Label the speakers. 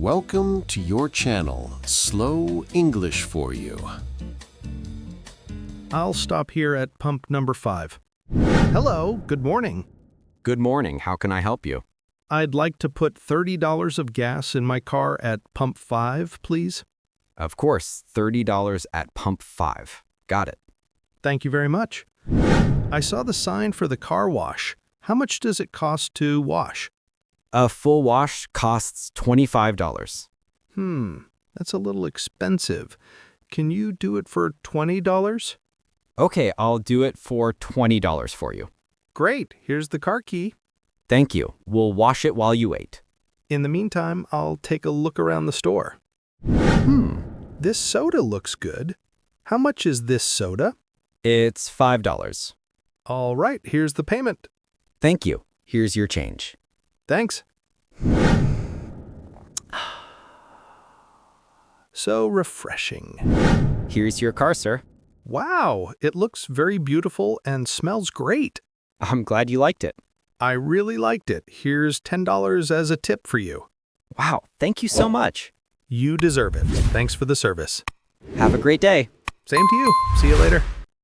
Speaker 1: Welcome to your channel, Slow English for You.
Speaker 2: I'll stop here at pump number 5. Hello, good morning.
Speaker 3: Good morning. How can I help you?
Speaker 2: I'd like to put $30 of gas in my car at pump 5, please.
Speaker 3: Of course, $30 at pump 5. Got it.
Speaker 2: Thank you very much. I saw the sign for the car wash. How much does it cost to wash?
Speaker 3: A full wash costs $25.
Speaker 2: That's a little expensive. Can you do it for $20?
Speaker 3: Okay, I'll do it for $20 for you.
Speaker 2: Great, here's the car key.
Speaker 3: Thank you. We'll wash it while you wait.
Speaker 2: In the meantime, I'll take a look around the store. This soda looks good. How much is this soda?
Speaker 3: It's $5.
Speaker 2: All right, here's the payment.
Speaker 3: Thank you. Here's your change.
Speaker 2: Thanks. So refreshing.
Speaker 3: Here's your car, sir.
Speaker 2: Wow, it looks very beautiful and smells great.
Speaker 3: I'm glad you liked it.
Speaker 2: I really liked it. Here's $10 as a tip for you.
Speaker 3: Wow, thank you so much.
Speaker 2: You deserve it. Thanks for the service.
Speaker 3: Have a great day.
Speaker 2: Same to you. See you later.